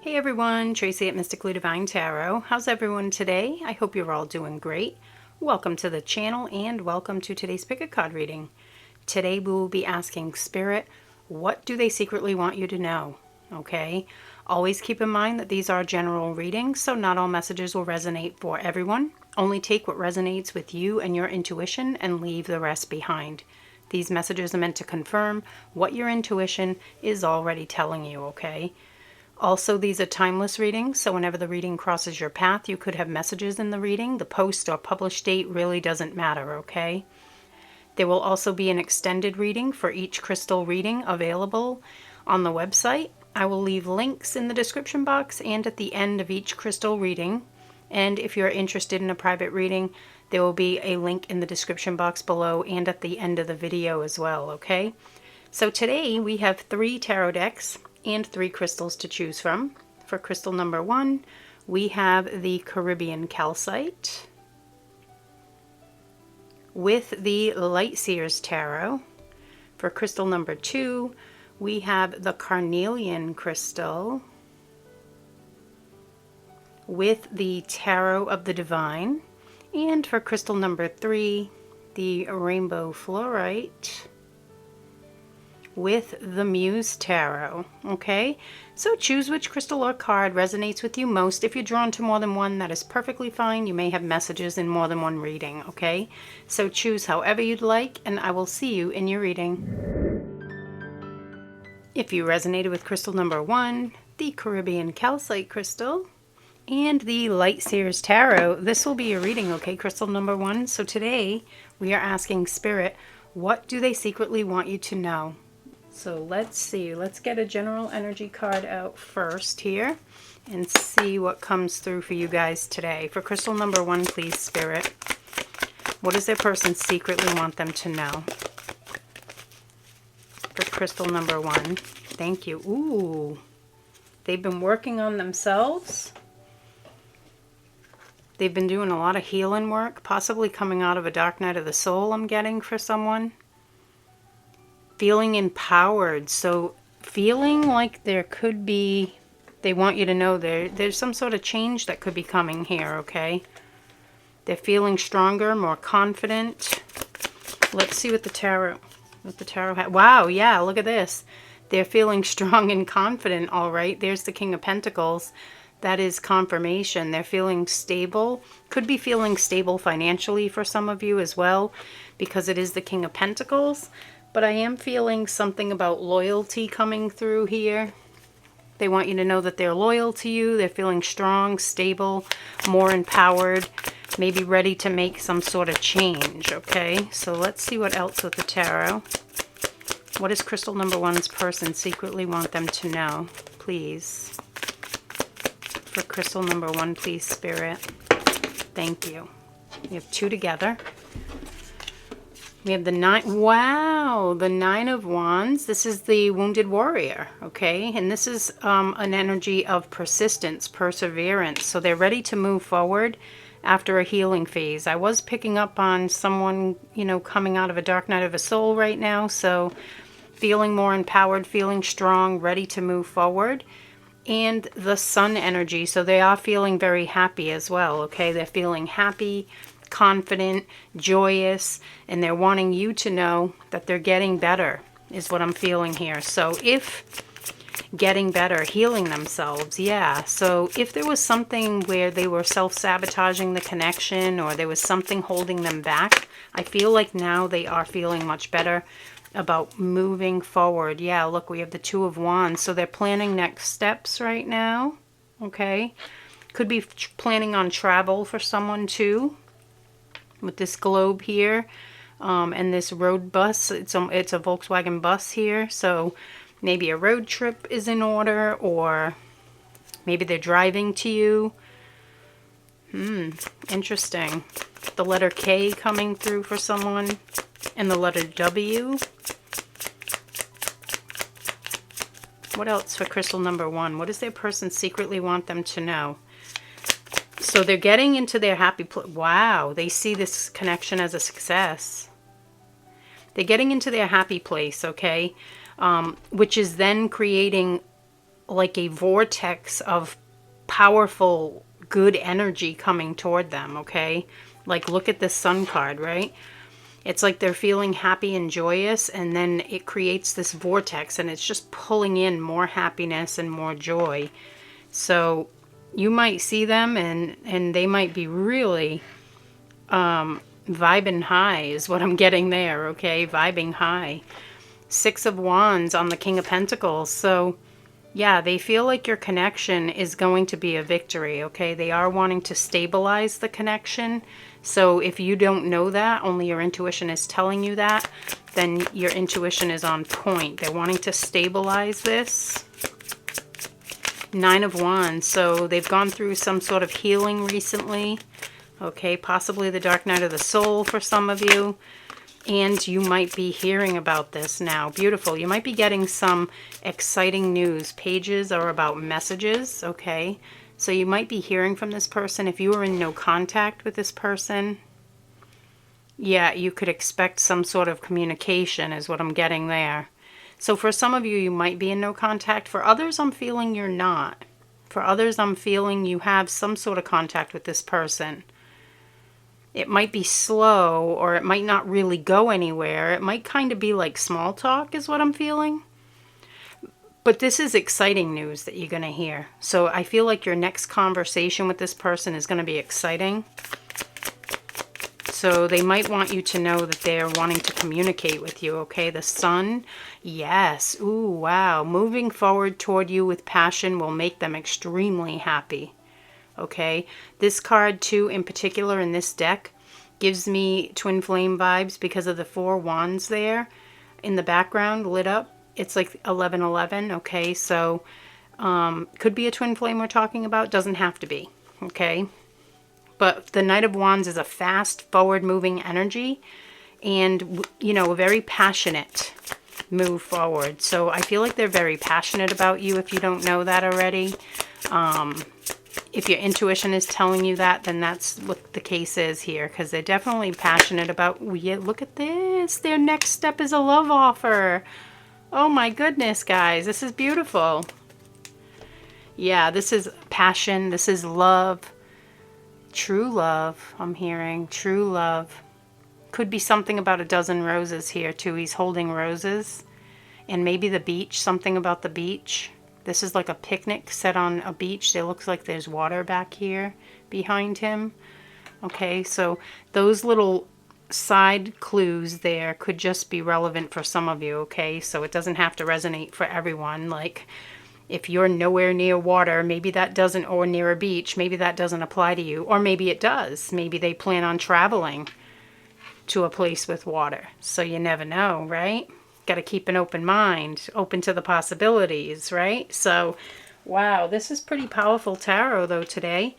Hey everyone, Tracy at Mystically Divine Tarot. How's everyone today? I hope you're all doing great. Welcome to the channel and welcome to today's pick a card reading. Today we will be asking Spirit, what do they secretly want you to know? Okay, always keep in mind that these are general readings, so not all messages will resonate for everyone. Only take what resonates with you and your intuition and leave the rest behind. These messages are meant to confirm what your intuition is already telling you, okay? Also, these are timeless readings, so whenever the reading crosses your path, you could have messages in the reading. The post or published date really doesn't matter, okay? There will also be an extended reading for each crystal reading available on the website. I will leave links in the description box and at the end of each crystal reading. And if you're interested in a private reading, there will be a link in the description box below and at the end of the video as well, okay? So today we have 3 tarot decks and 3 crystals to choose from. For crystal number 1, we have the Caribbean Calcite with the Light Seers Tarot. For crystal number 2, we have the Carnelian Crystal with the Tarot of the Divine. And for crystal number 3, the Rainbow Fluorite with the Muse Tarot. Okay, so choose which crystal or card resonates with you most. If you're drawn to more than one, that is perfectly fine. You may have messages in more than one reading, okay? So choose however you'd like, and I will see you in your reading. If you resonated with crystal number 1, the Caribbean Calcite Crystal, and the Light Seers Tarot, this will be your reading, okay, crystal number 1. So today, we are asking Spirit, what do they secretly want you to know? So let's see, let's get a general energy card out first here and see what comes through for you guys today. For crystal number 1, please, Spirit, what does their person secretly want them to know? For crystal number 1, thank you. Ooh, they've been working on themselves. They've been doing a lot of healing work, possibly coming out of a dark night of the soul, I'm getting for someone. Feeling empowered, so feeling like there could be, they want you to know there's some sort of change that could be coming here, okay? They're feeling stronger, more confident. Let's see what the tarot had. Wow, yeah, look at this. They're feeling strong and confident, all right. There's the King of Pentacles. That is confirmation. They're feeling stable. Could be feeling stable financially for some of you as well, because it is the King of Pentacles. But I am feeling something about loyalty coming through here. They want you to know that they're loyal to you. They're feeling strong, stable, more empowered, maybe ready to make some sort of change, okay? So let's see what else with the tarot. What does crystal number 1's person secretly want them to know, please? For crystal number 1, please, Spirit. Thank you. We have 2 together. We have the 9. Wow, the 9 of Wands. This is the Wounded Warrior, okay? And this is an energy of persistence, perseverance. So they're ready to move forward after a healing phase. I was picking up on someone, you know, coming out of a dark night of a soul right now. So feeling more empowered, feeling strong, ready to move forward. And the Sun energy. So they are feeling very happy as well, okay? They're feeling happy, confident, joyous, and they're wanting you to know that they're getting better is what I'm feeling here. So if getting better, healing themselves, yeah. So if there was something where they were self-sabotaging the connection or there was something holding them back, I feel like now they are feeling much better about moving forward. Yeah, look, we have the 2 of Wands. So they're planning next steps right now, okay? Could be planning on travel for someone too. With this globe here and this road bus, it's a Volkswagen bus here, so maybe a road trip is in order, or maybe they're driving to you. Interesting. The letter K coming through for someone, and the letter W. What else for crystal number 1? What does their person secretly want them to know? So they're getting into their happy place. Wow, they see this connection as a success. They're getting into their happy place, okay? Which is then creating like a vortex of powerful, good energy coming toward them, okay? Like, look at this sun card, right? It's like they're feeling happy and joyous, and then it creates this vortex, and it's just pulling in more happiness and more joy. So you might see them, and they might be really vibing high is what I'm getting there, okay? Vibing high. 6 of Wands on the King of Pentacles. So yeah, they feel like your connection is going to be a victory, okay? They are wanting to stabilize the connection. So if you don't know that, only your intuition is telling you that, then your intuition is on point. They're wanting to stabilize this. 9 of Wands. So they've gone through some sort of healing recently. Okay, possibly the dark night of the soul for some of you. And you might be hearing about this now. Beautiful. You might be getting some exciting news. Pages are about messages, okay? So you might be hearing from this person. If you are in no contact with this person, yeah, you could expect some sort of communication is what I'm getting there. So for some of you, you might be in no contact. For others, I'm feeling you're not. For others, I'm feeling you have some sort of contact with this person. It might be slow, or it might not really go anywhere. It might kind of be like small talk is what I'm feeling. But this is exciting news that you're going to hear. So I feel like your next conversation with this person is going to be exciting. So they might want you to know that they're wanting to communicate with you, okay? The Sun, yes. Ooh, wow. Moving forward toward you with passion will make them extremely happy, okay? This card, too, in particular in this deck, gives me twin flame vibes because of the 4 wands there in the background lit up. It's like 1111, okay? So could be a twin flame we're talking about. Doesn't have to be, okay? But the Knight of Wands is a fast, forward-moving energy and, you know, a very passionate move forward. So I feel like they're very passionate about you if you don't know that already. If your intuition is telling you that, then that's what the case is here, because they're definitely passionate about, yeah, look at this. Their next step is a love offer. Oh my goodness, guys, this is beautiful. Yeah, this is passion. This is love. True love, I'm hearing. True love. Could be something about a dozen roses here, too. He's holding roses. And maybe the beach, something about the beach. This is like a picnic set on a beach. It looks like there's water back here behind him. Okay, so those little side clues there could just be relevant for some of you, okay? So it doesn't have to resonate for everyone. Like, if you're nowhere near water, maybe that doesn't, or near a beach, maybe that doesn't apply to you. Or maybe it does. Maybe they plan on traveling to a place with water. So you never know, right? Got to keep an open mind, open to the possibilities, right? So, wow, this is pretty powerful tarot, though, today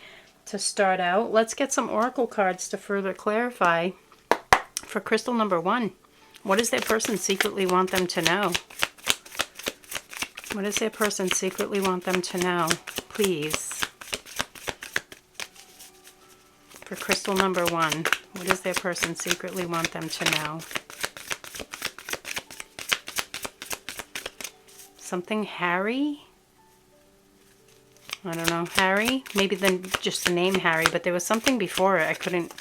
to start out. Let's get some oracle cards to further clarify. For crystal number 1, what does their person secretly want them to know? What does their person secretly want them to know? Please. For crystal number 1, what does their person secretly want them to know? Something Harry? I don't know. Harry? Maybe then just the name Harry, but there was something before it. I couldn't.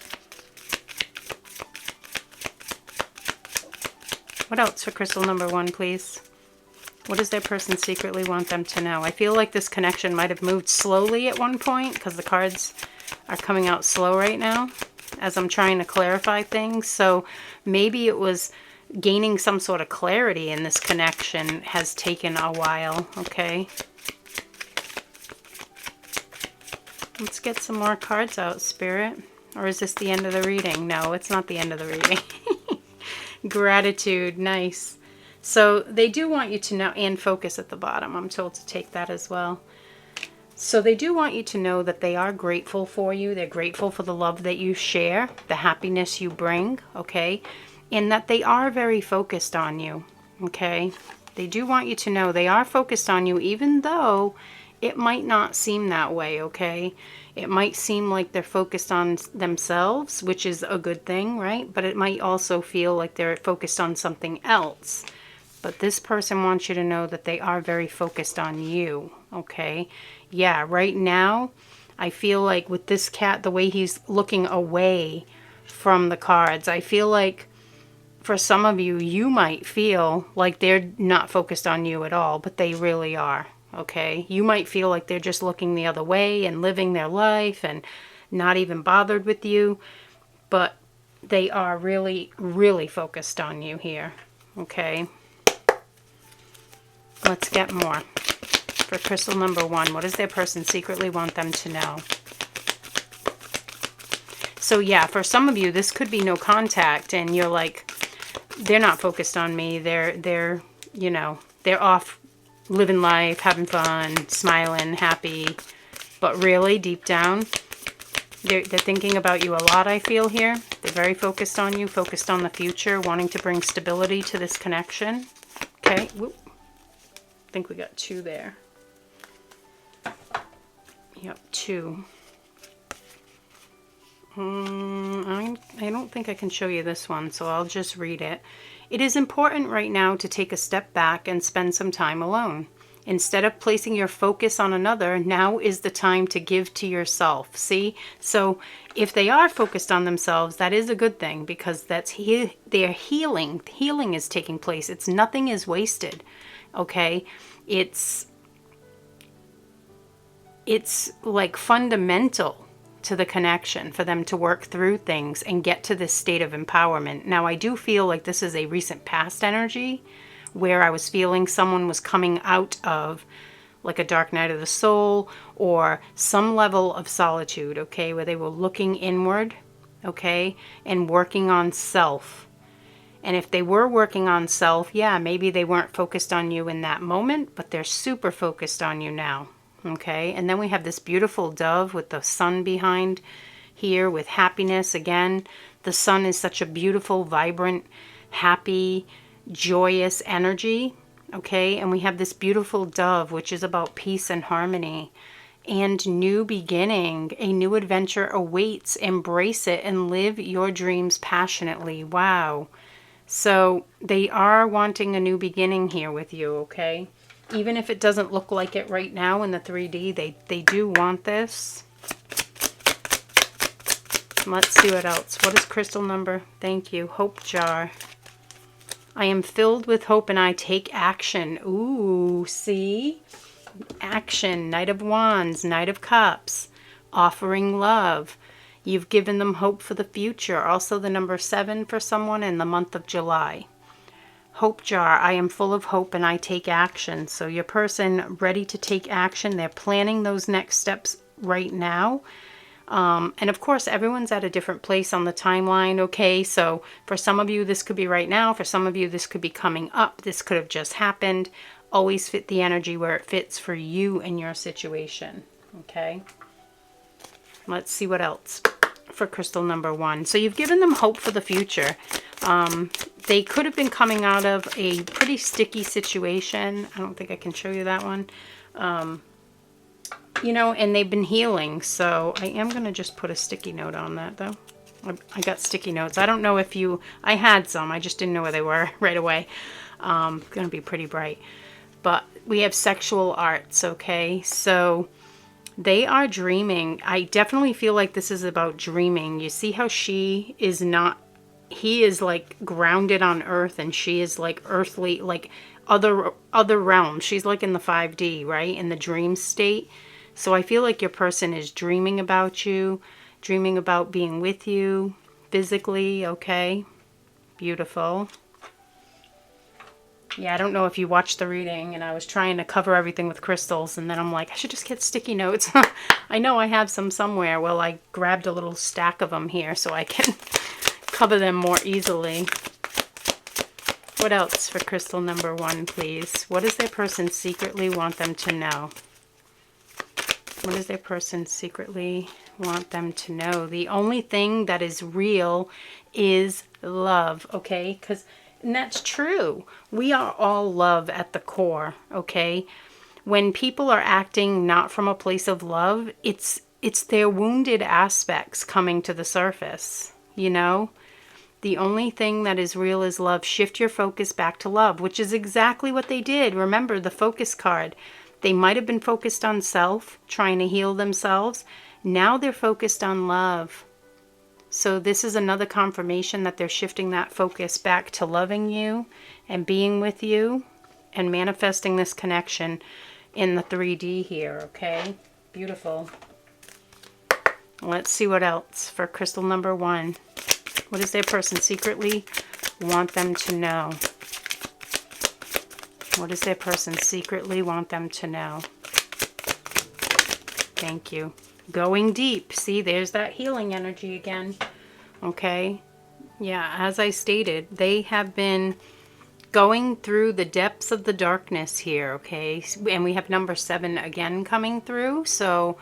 What else for crystal number 1, please? What does their person secretly want them to know? I feel like this connection might have moved slowly at one point because the cards are coming out slow right now as I'm trying to clarify things. So maybe it was gaining some sort of clarity in this connection has taken a while, okay? Let's get some more cards out, Spirit. Or is this the end of the reading? No, it's not the end of the reading. Gratitude, nice. So they do want you to know, and focus at the bottom. I'm told to take that as well. So they do want you to know that they are grateful for you. They're grateful for the love that you share, the happiness you bring, okay? And that they are very focused on you, okay? They do want you to know they are focused on you, even though it might not seem that way, okay? It might seem like they're focused on themselves, which is a good thing, right? But it might also feel like they're focused on something else. But this person wants you to know that they are very focused on you, okay? Yeah, right now, I feel like with this cat, the way he's looking away from the cards, I feel like for some of you, you might feel like they're not focused on you at all, but they really are, okay? You might feel like they're just looking the other way and living their life and not even bothered with you, but they are really, really focused on you here, okay? Let's get more. For crystal number 1, what does their person secretly want them to know? So yeah, for some of you, this could be no contact, and you're like, they're not focused on me. They're you know, they're off living life, having fun, smiling, happy. But really, deep down, they're thinking about you a lot, I feel here. They're very focused on you, focused on the future, wanting to bring stability to this connection. Okay, whoop. I think we got 2 there. Yep, 2. I don't think I can show you this one, so I'll just read it. It is important right now to take a step back and spend some time alone. Instead of placing your focus on another, now is the time to give to yourself. See? So if they are focused on themselves, that is a good thing, because that's they're healing. Healing is taking place. It's nothing is wasted. Okay? It's like fundamental to the connection for them to work through things and get to this state of empowerment. Now, I do feel like this is a recent past energy where I was feeling someone was coming out of like a dark night of the soul or some level of solitude, okay, where they were looking inward, okay, and working on self. And if they were working on self, yeah, maybe they weren't focused on you in that moment, but they're super focused on you now. Okay, and then we have this beautiful dove with the sun behind here with happiness. Again, the sun is such a beautiful, vibrant, happy, joyous energy. Okay, and we have this beautiful dove, which is about peace and harmony and new beginning. A new adventure awaits. Embrace it and live your dreams passionately. Wow. So they are wanting a new beginning here with you, okay? Even if it doesn't look like it right now in the 3D, they do want this. Let's see what else. What is crystal number? Thank you. Hope jar. I am filled with hope and I take action. Ooh, see? Action. Knight of Wands, Knight of Cups. Offering love. You've given them hope for the future. Also the number 7 for someone in the month of July. Hope jar, I am full of hope and I take action. So your person ready to take action. They're planning those next steps right now. And of course, everyone's at a different place on the timeline, okay? So for some of you, this could be right now. For some of you, this could be coming up. This could have just happened. Always fit the energy where it fits for you and your situation, okay? Let's see what else for crystal number 1. So you've given them hope for the future. They could have been coming out of a pretty sticky situation. I don't think I can show you that one. You know, and they've been healing. So I am going to just put a sticky note on that, though. I got sticky notes. I don't know if you... I had some. I just didn't know where they were right away. Going to be pretty bright. But we have sexual arts, okay? So they are dreaming. I definitely feel like this is about dreaming. You see how she is not... He is like grounded on earth and she is like earthly, like other realms. She's like in the 5D, right? In the dream state. So I feel like your person is dreaming about you, dreaming about being with you physically, okay? Beautiful. Yeah, I don't know if you watched the reading and I was trying to cover everything with crystals and then I'm like, I should just get sticky notes. I know I have some somewhere. Well, I grabbed a little stack of them here so I can cover them more easily. What else for crystal number 1, please? What does their person secretly want them to know? What does their person secretly want them to know? The only thing that is real is love, okay? And that's true. We are all love at the core, okay? When people are acting not from a place of love, it's their wounded aspects coming to the surface, you know? The only thing that is real is love. Shift your focus back to love, which is exactly what they did. Remember the focus card. They might have been focused on self, trying to heal themselves. Now they're focused on love. So this is another confirmation that they're shifting that focus back to loving you and being with you and manifesting this connection in the 3D here, okay? Beautiful. Let's see what else for crystal number 1. What does their person secretly want them to know? What does their person secretly want them to know? Thank you. Going deep. See, there's that healing energy again. Okay. Yeah, as I stated, they have been going through the depths of the darkness here, okay? And we have number 7 again coming through. So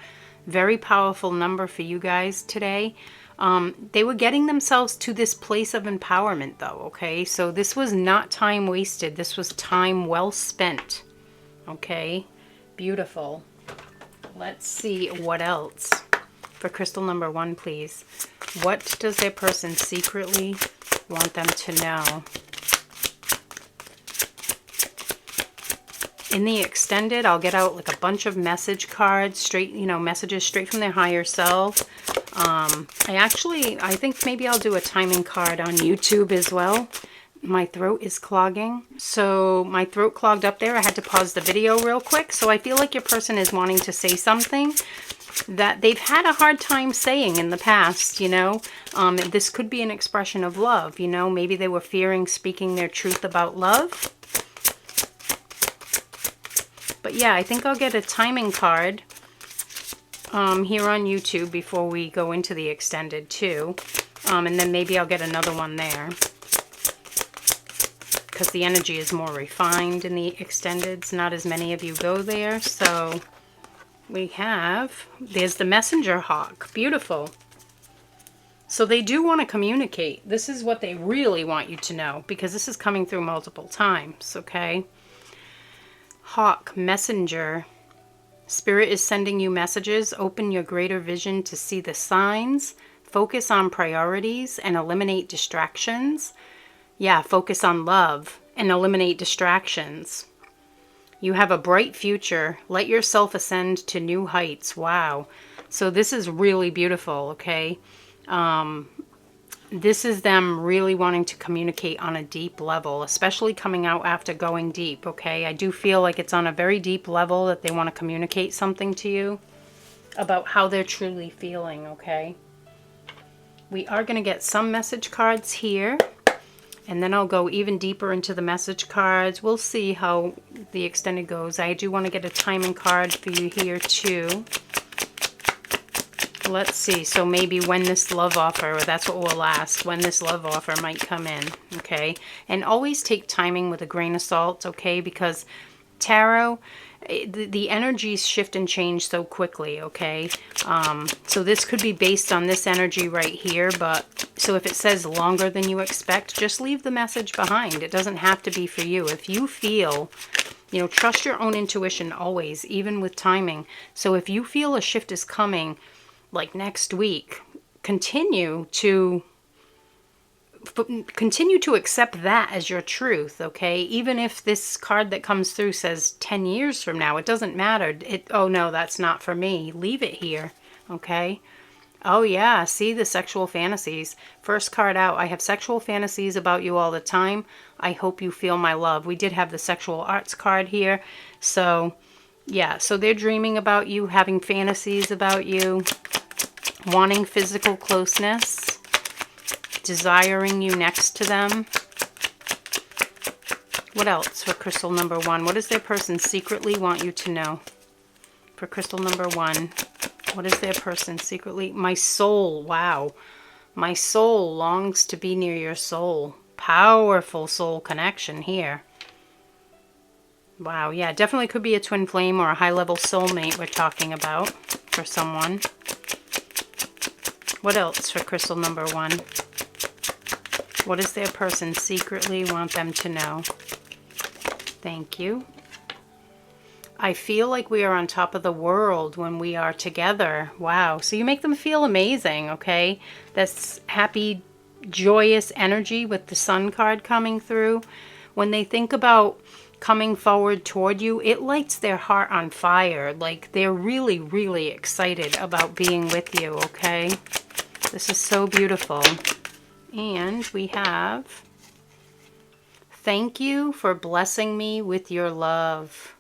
very powerful number for you guys today. They were getting themselves to this place of empowerment though, okay? So this was not time wasted. This was time well spent, okay? Beautiful. Let's see what else. For crystal number 1, please. What does their person secretly want them to know? In the extended, I'll get out like a bunch of message cards, straight, you know, messages straight from their higher self. I think maybe I'll do a timing card on YouTube as well. My throat is clogging. So my throat clogged up there. I had to pause the video real quick. So I feel like your person is wanting to say something that they've had a hard time saying in the past, you know. This could be an expression of love, you know. Maybe they were fearing speaking their truth about love. But yeah, I think I'll get a timing card here on YouTube before we go into the extended too. And then maybe I'll get another one there, because the energy is more refined in the extendeds. Not as many of you go there. So there's the messenger hawk. Beautiful. So they do want to communicate. This is what they really want you to know, because this is coming through multiple times, okay? Hawk, messenger. Spirit is sending you messages. Open your greater vision to see the signs. Focus on priorities and eliminate distractions. Yeah, focus on love and eliminate distractions. You have a bright future. Let yourself ascend to new heights. Wow. So this is really beautiful, okay? This is them really wanting to communicate on a deep level, especially coming out after going deep, okay? I do feel like it's on a very deep level that they want to communicate something to you about how they're truly feeling, okay? We are going to get some message cards here, and then I'll go even deeper into the message cards. We'll see how the extended goes. I do want to get a timing card for you here too. Let's see. So maybe when this love offer, that's what we'll ask, when this love offer might come in, okay? And always take timing with a grain of salt, okay? Because tarot, the energies shift and change so quickly, okay? So this could be based on this energy right here, but so if it says longer than you expect, just leave the message behind. It doesn't have to be for you. If you feel, you know, trust your own intuition always, even with timing. So if you feel a shift is coming, like next week, continue to accept that as your truth, okay? Even if this card that comes through says 10 years from now, it doesn't matter. Oh no, that's not for me. Leave it here, okay? Oh yeah, see the sexual fantasies. First card out, I have sexual fantasies about you all the time. I hope you feel my love. We did have the sexual arts card here. So yeah, so they're dreaming about you, having fantasies about you, wanting physical closeness, desiring you next to them. What else for crystal number 1? What does their person secretly want you to know? For crystal number 1, what is their person secretly? My soul, wow. My soul longs to be near your soul. Powerful soul connection here. Wow, yeah, definitely could be a twin flame or a high-level soulmate we're talking about for someone. What else for crystal number 1? What does their person secretly want them to know? Thank you. I feel like we are on top of the world when we are together. Wow, so you make them feel amazing, okay? That's happy joyous energy with the Sun card coming through. When they think about coming forward toward you, it lights their heart on fire. Like they're really, really excited about being with you, okay? This is so beautiful. And we have, thank you for blessing me with your love.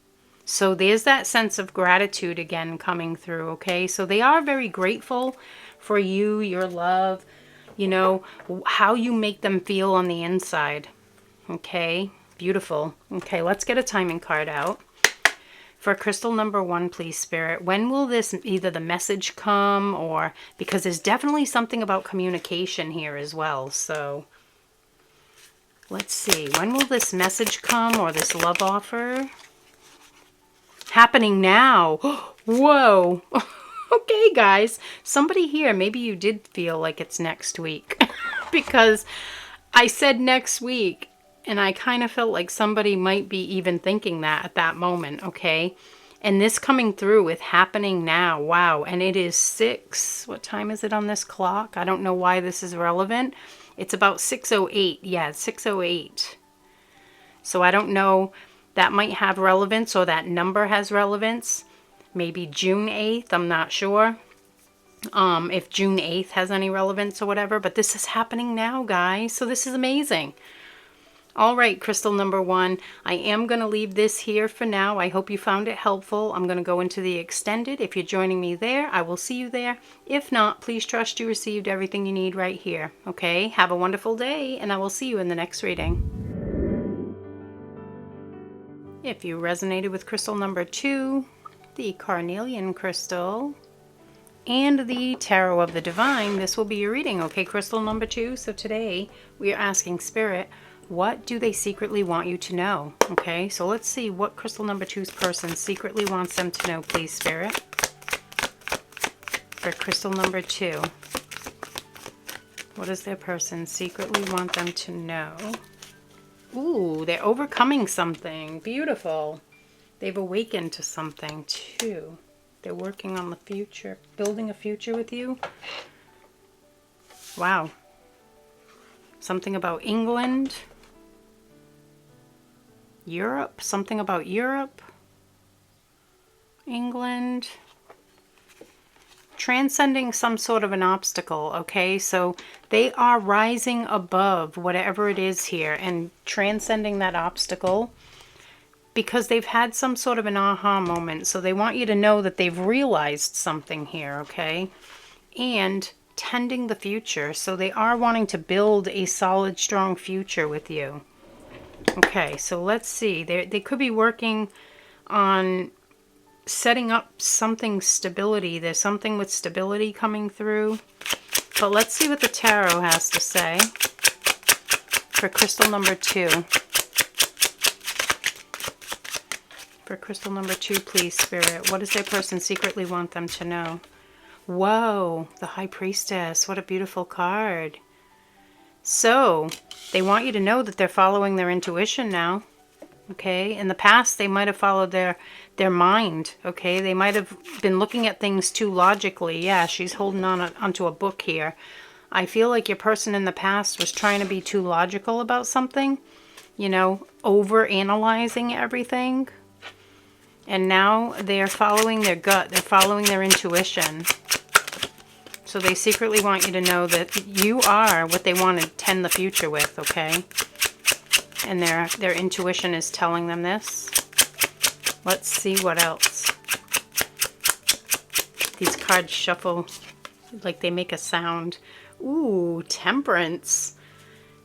So there's that sense of gratitude again coming through, okay? So they are very grateful for you, your love, you know, how you make them feel on the inside, okay? Beautiful. Okay, let's get a timing card out. For crystal number 1, please, Spirit, when will this, either the message come or, because there's definitely something about communication here as well. So let's see, when will this message come or this love offer? Happening now. Whoa. Okay, guys, somebody here, maybe you did feel like it's next week because I said next week. And I kind of felt like somebody might be even thinking that at that moment, okay? And this coming through with happening now, wow. And it is 6, what time is it on this clock? I don't know why this is relevant. It's about 6:08, yeah, 6:08. So I don't know, that might have relevance or that number has relevance. Maybe June 8th, I'm not sure. If June 8th has any relevance or whatever, but this is happening now, guys. So this is amazing. All right, crystal number 1, I am going to leave this here for now. I hope you found it helpful. I'm going to go into the extended. If you're joining me there, I will see you there. If not, please trust you received everything you need right here. Okay, have a wonderful day, and I will see you in the next reading. If you resonated with crystal number 2, the carnelian crystal, and the tarot of the divine, this will be your reading. Okay, crystal number 2. So today we are asking Spirit, what do they secretly want you to know? Okay, so let's see what crystal number 2's person secretly wants them to know, please, Spirit. For crystal number 2, what does their person secretly want them to know? Ooh, they're overcoming something. Beautiful. They've awakened to something, too. They're working on the future, building a future with you. Wow. Something about England. Europe, something about Europe, England, transcending some sort of an obstacle, okay? So they are rising above whatever it is here and transcending that obstacle because they've had some sort of an aha moment. So they want you to know that they've realized something here, okay? And tending the future. So they are wanting to build a solid, strong future with you. Okay, so let's see. They could be working on setting up something stability. There's something with stability coming through. But let's see what the tarot has to say for crystal number 2. For crystal number 2, please, Spirit. What does their person secretly want them to know? Whoa, the High Priestess. What a beautiful card. So, they want you to know that they're following their intuition now, okay? In the past, they might have followed their mind, okay? They might have been looking at things too logically. Yeah, she's holding onto a book here. I feel like your person in the past was trying to be too logical about something, you know, over-analyzing everything. And now they're following their gut. They're following their intuition. So they secretly want you to know that you are what they want to tend the future with, okay? And their intuition is telling them this. Let's see what else. These cards shuffle like they make a sound. Ooh, Temperance.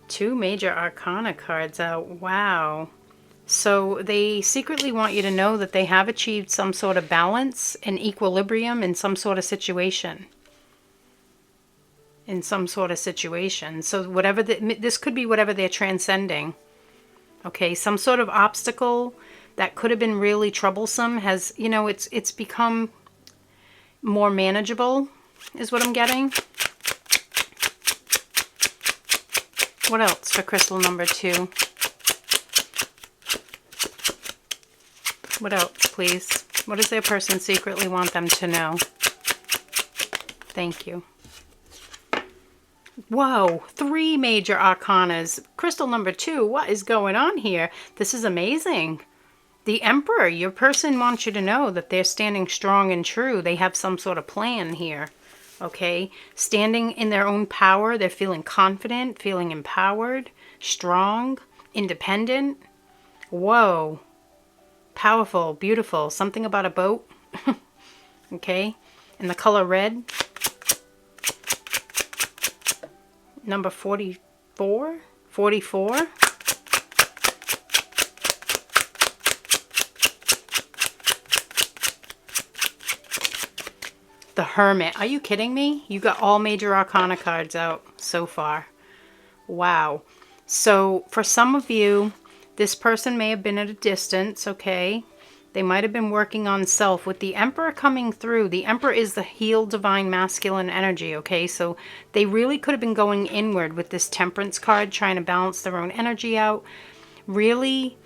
2 major arcana cards out. Wow. So they secretly want you to know that they have achieved some sort of balance and equilibrium in some sort of situation. So whatever this could be, whatever they're transcending. Okay, some sort of obstacle that could have been really troublesome has, you know, it's become more manageable, is what I'm getting. What else for crystal number 2? What else, please? What does their person secretly want them to know? Thank you. Whoa, 3 major arcanas. Crystal number 2, what is going on here? This is amazing. The Emperor, your person wants you to know that they're standing strong and true. They have some sort of plan here, okay? Standing in their own power. They're feeling confident, feeling empowered, strong, independent. Whoa. Powerful, beautiful. Something about a boat, okay? And the color red. Number 44? 44? The Hermit. Are you kidding me? You got all major arcana cards out so far. Wow. So for some of you, this person may have been at a distance, okay? They might have been working on self. With the Emperor coming through, the Emperor is the healed divine masculine energy, okay? So they really could have been going inward with this Temperance card, trying to balance their own energy out, really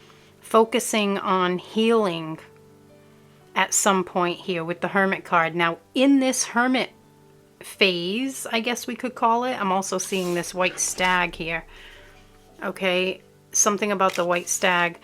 focusing on healing at some point here with the Hermit card. Now, in this Hermit phase, I guess we could call it, I'm also seeing this white stag here. Okay, something about the white stag.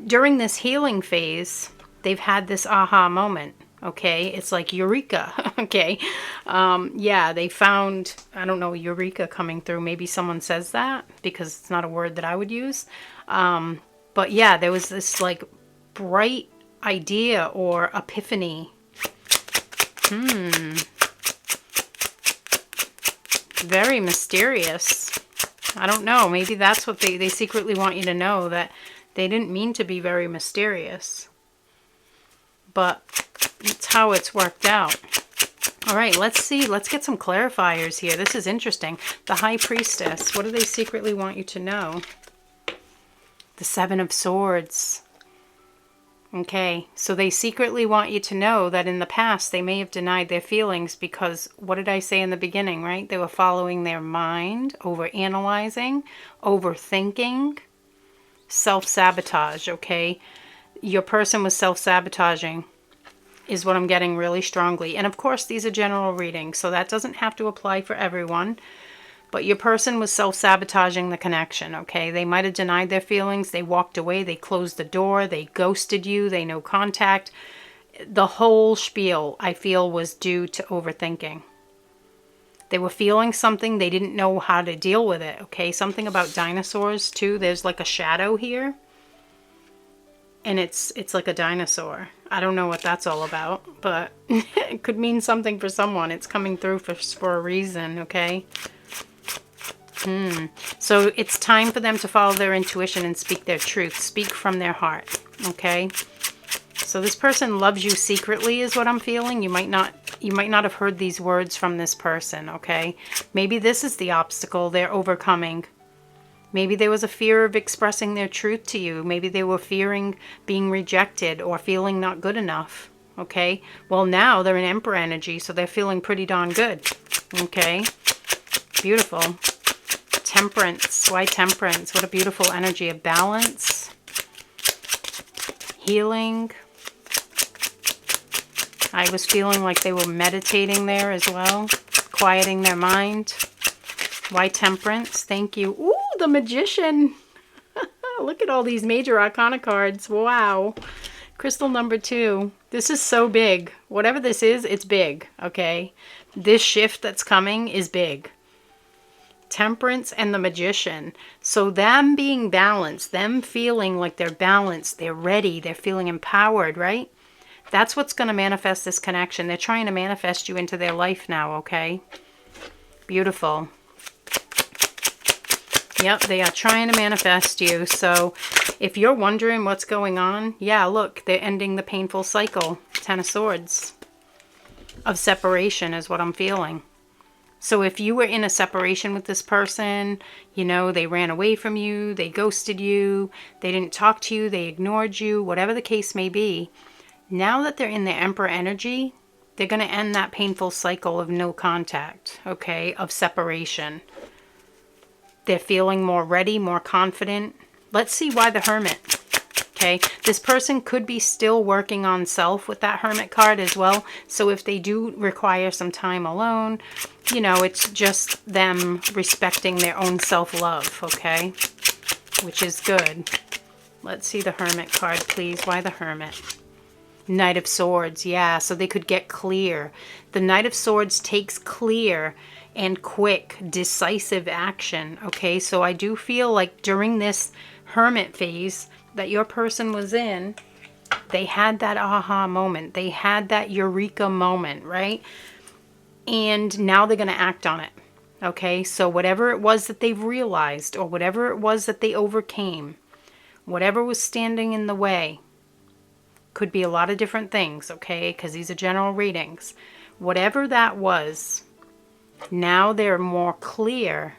During this healing phase, they've had this aha moment. Okay, it's like eureka. Okay, yeah, they found, I don't know, eureka coming through. Maybe someone says that because it's not a word that I would use. But yeah, there was this like bright idea or epiphany. Very mysterious. I don't know. Maybe that's what they secretly want you to know, that they didn't mean to be very mysterious. But it's how it's worked out. All right, let's see. Let's get some clarifiers here. This is interesting. The High Priestess. What do they secretly want you to know? The Seven of Swords. Okay, so they secretly want you to know that in the past they may have denied their feelings because, what did I say in the beginning, right? They were following their mind, over-analyzing, overthinking, self-sabotage, okay? Your person was self-sabotaging is what I'm getting really strongly. And of course, these are general readings, so that doesn't have to apply for everyone. But your person was self-sabotaging the connection, okay? They might have denied their feelings. They walked away. They closed the door. They ghosted you. They no contact. The whole spiel, I feel, was due to overthinking. They were feeling something. They didn't know how to deal with it, okay? Something about dinosaurs, too. There's like a shadow here. And it's like a dinosaur. I don't know what that's all about, but it could mean something for someone. It's coming through for a reason, okay? So it's time for them to follow their intuition and speak their truth. Speak from their heart, okay? So this person loves you secretly is what I'm feeling. You might not have heard these words from this person, okay? Maybe this is the obstacle they're overcoming. Maybe there was a fear of expressing their truth to you. Maybe they were fearing being rejected or feeling not good enough, okay? Well, now they're in Emperor energy, so they're feeling pretty darn good, okay? Beautiful. Temperance. Why Temperance? What a beautiful energy of balance, healing. I was feeling like they were meditating there as well, quieting their mind. Why Temperance? Thank you. Ooh, the Magician. Look at all these major arcana cards. Wow. Crystal number 2. This is so big. Whatever this is, it's big, okay? This shift that's coming is big. Temperance and the Magician. So them being balanced, them feeling like they're balanced, they're ready, they're feeling empowered, right? That's what's going to manifest this connection. They're trying to manifest you into their life now, okay? Beautiful. Yep, they are trying to manifest you. So if you're wondering what's going on, yeah, look, they're ending the painful cycle. 10 of Swords. Of separation is what I'm feeling. So if you were in a separation with this person, you know, they ran away from you, they ghosted you, they didn't talk to you, they ignored you, whatever the case may be, now that they're in the Emperor energy, they're going to end that painful cycle of no contact, okay, of separation. They're feeling more ready, more confident. Let's see why the Hermit. Okay, this person could be still working on self with that Hermit card as well. So if they do require some time alone, you know, it's just them respecting their own self-love, okay? Which is good. Let's see the Hermit card, please. Why the Hermit? Knight of Swords, yeah, so they could get clear. The Knight of Swords takes clear and quick, decisive action, okay? So I do feel like during this Hermit phase that your person was in, they had that aha moment. They had that eureka moment, right? And now they're going to act on it, okay? So whatever it was that they've realized, or whatever it was that they overcame, whatever was standing in the way, could be a lot of different things, okay? Because these are general readings. Whatever that was, now they're more clear.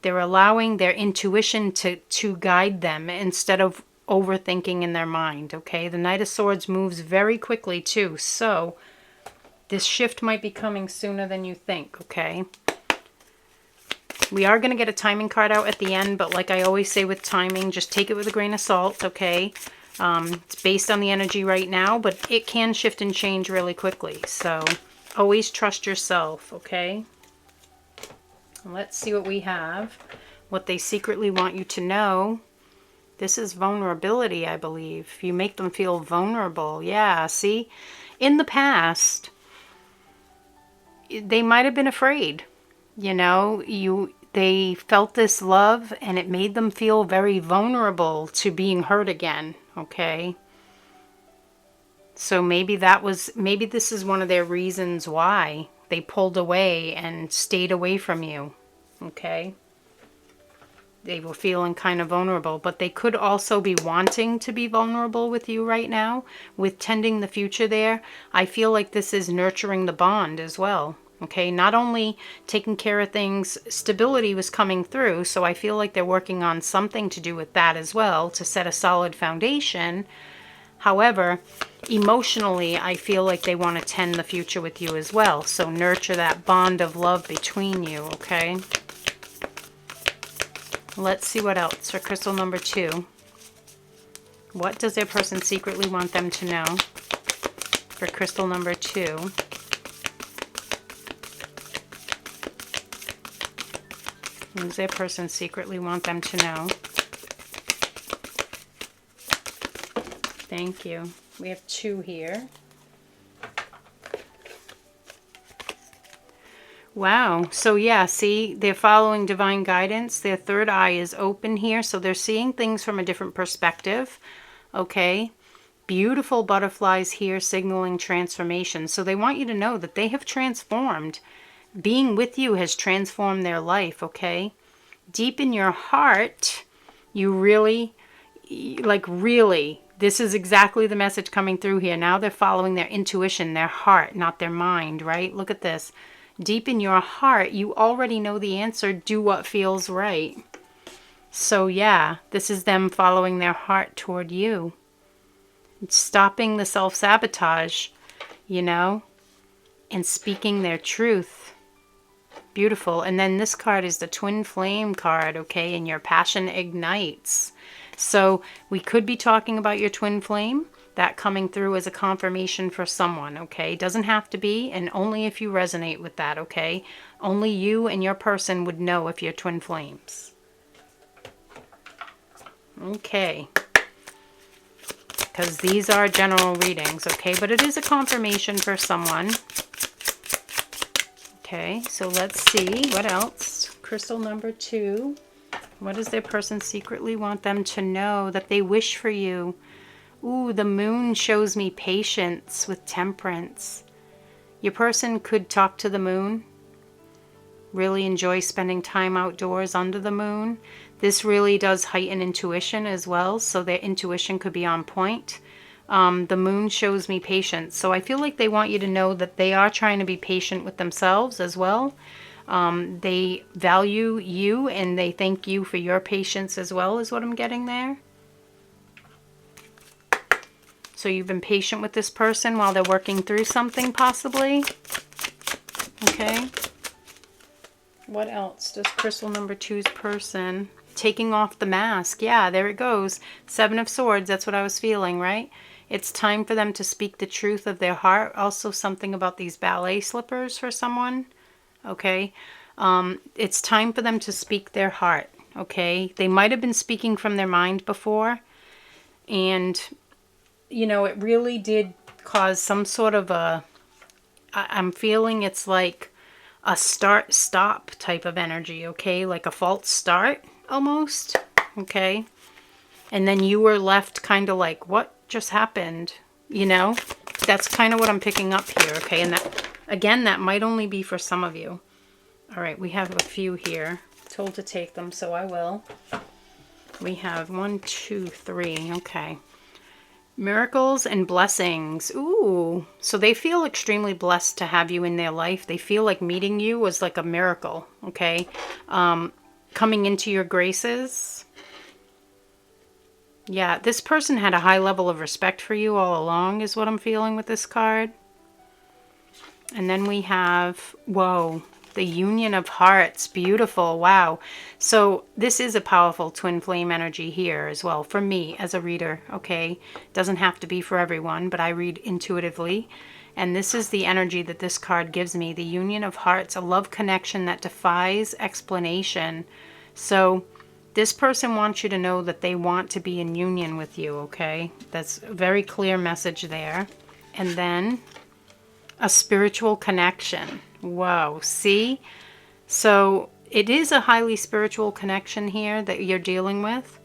They're allowing their intuition to guide them instead of overthinking in their mind, okay? The Knight of Swords moves very quickly too, so this shift might be coming sooner than you think, okay? We are going to get a timing card out at the end, but like I always say with timing, just take it with a grain of salt, okay? It's based on the energy right now, but it can shift and change really quickly, so always trust yourself, okay? Let's see what we have. What they secretly want you to know. This is vulnerability, I believe. You make them feel vulnerable. Yeah, see? In the past, they might have been afraid. You know, they felt this love and it made them feel very vulnerable to being hurt again, okay? So maybe this is one of their reasons why they pulled away and stayed away from you, okay? They were feeling kind of vulnerable, but they could also be wanting to be vulnerable with you right now. With tending the future there, I feel like this is nurturing the bond as well, okay? Not only taking care of things, stability was coming through, so I feel like they're working on something to do with that as well to set a solid foundation. However, emotionally, I feel like they want to tend the future with you as well. So nurture that bond of love between you, okay? Let's see what else for crystal number 2. What does their person secretly want them to know for crystal number 2? What does their person secretly want them to know? Thank you. We have 2 here. Wow. So yeah, see, they're following divine guidance. Their third eye is open here. So they're seeing things from a different perspective. Okay. Beautiful butterflies here signaling transformation. So they want you to know that they have transformed. Being with you has transformed their life. Okay. Deep in your heart, you really, this is exactly the message coming through here. Now they're following their intuition, their heart, not their mind, right? Look at this. Deep in your heart, you already know the answer. Do what feels right. So yeah, this is them following their heart toward you. Stopping the self-sabotage, you know, and speaking their truth. Beautiful. And then this card is the Twin Flame card, okay? And your passion ignites. So we could be talking about your twin flame. That coming through as a confirmation for someone, okay? Doesn't have to be, and only if you resonate with that, okay? Only you and your person would know if you're twin flames. Okay. Because these are general readings, okay? But it is a confirmation for someone. Okay, so let's see. What else? Crystal number 2. What does their person secretly want them to know that they wish for you? Ooh, the moon shows me patience with temperance. Your person could talk to the moon. Really enjoy spending time outdoors under the moon. This really does heighten intuition as well, so their intuition could be on point. The moon shows me patience. So I feel like they want you to know that they are trying to be patient with themselves as well. They value you and they thank you for your patience as well, is what I'm getting there. So you've been patient with this person while they're working through something possibly. Okay. What else does crystal number 2's person taking off the mask. Yeah, there it goes. 7 of Swords, that's what I was feeling, right? It's time for them to speak the truth of their heart. Also something about these ballet slippers for someone, okay? It's time for them to speak their heart, okay? They might have been speaking from their mind before, and, you know, it really did cause some sort of a, I'm feeling it's like a start-stop type of energy, okay? Like a false start, almost, okay? And then you were left kind of like, what just happened? You know? That's kind of what I'm picking up here, okay? And that, again, that might only be for some of you. All right, we have a few here. Told to take them, so I will. We have 1, 2, 3, okay. Miracles and blessings. Ooh, so they feel extremely blessed to have you in their life. They feel like meeting you was like a miracle, okay? Coming into your graces. Yeah, this person had a high level of respect for you all along is what I'm feeling with this card. And then we have, whoa, the Union of Hearts. Beautiful. Wow. So this is a powerful twin flame energy here as well for me as a reader, okay? Doesn't have to be for everyone, but I read intuitively. And this is the energy that this card gives me. The Union of Hearts, a love connection that defies explanation. So this person wants you to know that they want to be in union with you, okay? That's a very clear message there. And then a spiritual connection. Wow, see? So it is a highly spiritual connection here that you're dealing with.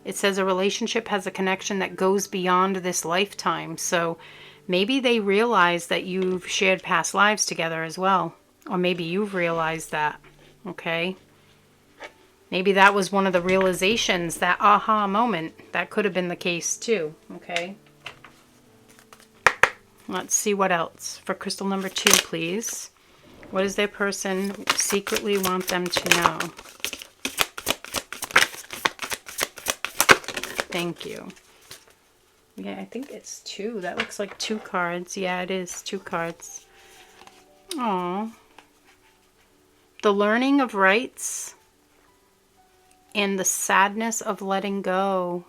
It says a relationship has a connection that goes beyond this lifetime. So maybe they realize that you've shared past lives together as well. Or maybe you've realized that, okay? Maybe that was one of the realizations, that aha moment. That could have been the case too, okay? Let's see what else. For crystal number 2, please. What does their person secretly want them to know? Thank you. Yeah, I think it's 2. That looks like 2 cards. Yeah, it is 2 cards. Aww. The learning of rights and the sadness of letting go.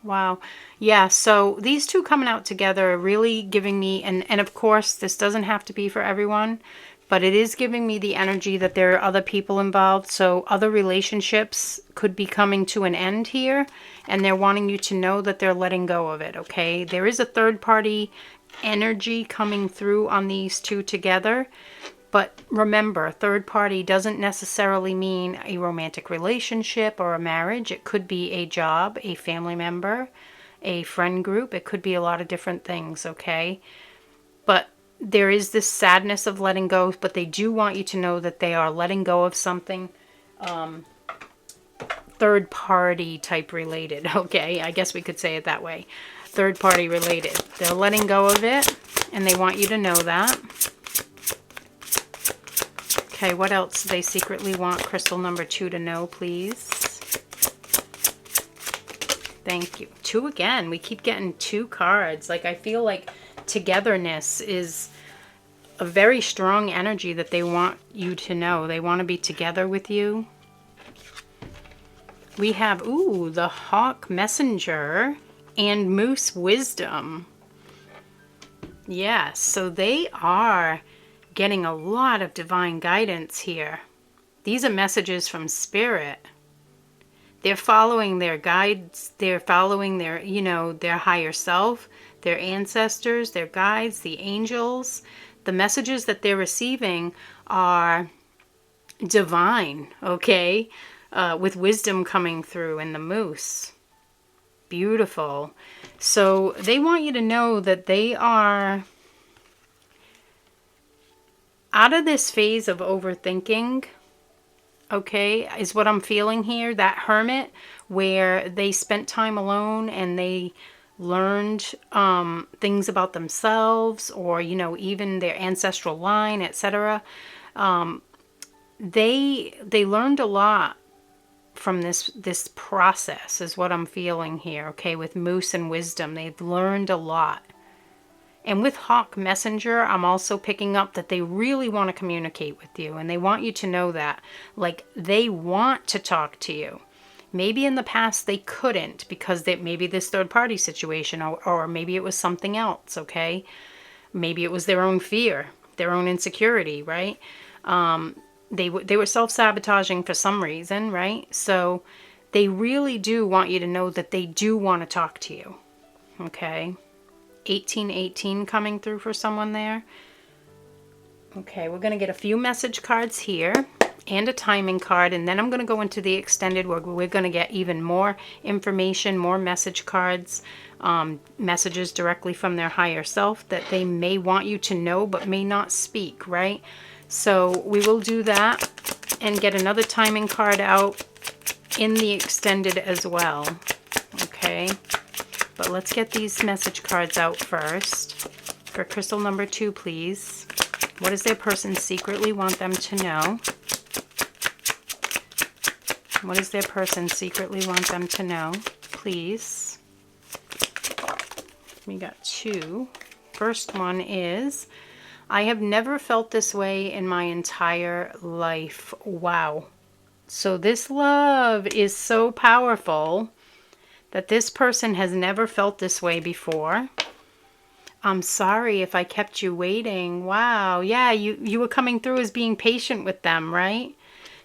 Wow. Yeah, so these two coming out together are really giving me, and of course, this doesn't have to be for everyone, but it is giving me the energy that there are other people involved. So other relationships could be coming to an end here, and they're wanting you to know that they're letting go of it, okay? There is a third-party energy coming through on these two together. But remember, third party doesn't necessarily mean a romantic relationship or a marriage. It could be a job, a family member, a friend group. It could be a lot of different things, okay? But there is this sadness of letting go, but they do want you to know that they are letting go of something third party type related, okay? I guess we could say it that way. Third party related. They're letting go of it, and they want you to know that. Okay, what else do they secretly want crystal number 2 to know, please? Thank you. 2 again. We keep getting 2 cards. Like, I feel like togetherness is a very strong energy that they want you to know. They want to be together with you. We have, ooh, the Hawk Messenger and Moose Wisdom. Yes, so they are getting a lot of divine guidance here. These are messages from Spirit. They're following their guides. They're following their, you know, their higher self, their ancestors, their guides, the angels. The messages that they're receiving are divine, okay? With wisdom coming through in the moose. Beautiful. So they want you to know that they are out of this phase of overthinking, okay, is what I'm feeling here. That hermit where they spent time alone and they learned things about themselves, or, you know, even their ancestral line, etc. They learned a lot from this process is what I'm feeling here, okay, with Moose and Wisdom. They've learned a lot. And with Hawk Messenger, I'm also picking up that they really want to communicate with you. And they want you to know that. Like, they want to talk to you. Maybe in the past they couldn't because maybe this third party situation, or maybe it was something else, okay? Maybe it was their own fear, their own insecurity, right? They were self-sabotaging for some reason, right? So they really do want you to know that they do want to talk to you, okay? 1818 coming through for someone there. Okay, we're going to get a few message cards here and a timing card, and then I'm going to go into the extended where we're going to get even more information, more message cards, messages directly from their higher self that they may want you to know but may not speak, right? So we will do that and get another timing card out in the extended as well, okay? But let's get these message cards out first. For crystal number 2, please. What does their person secretly want them to know? What does their person secretly want them to know? Please. We got 2. First one is, I have never felt this way in my entire life. Wow. So this love is so powerful that this person has never felt this way before. I'm sorry if I kept you waiting. Wow. Yeah, you were coming through as being patient with them, right?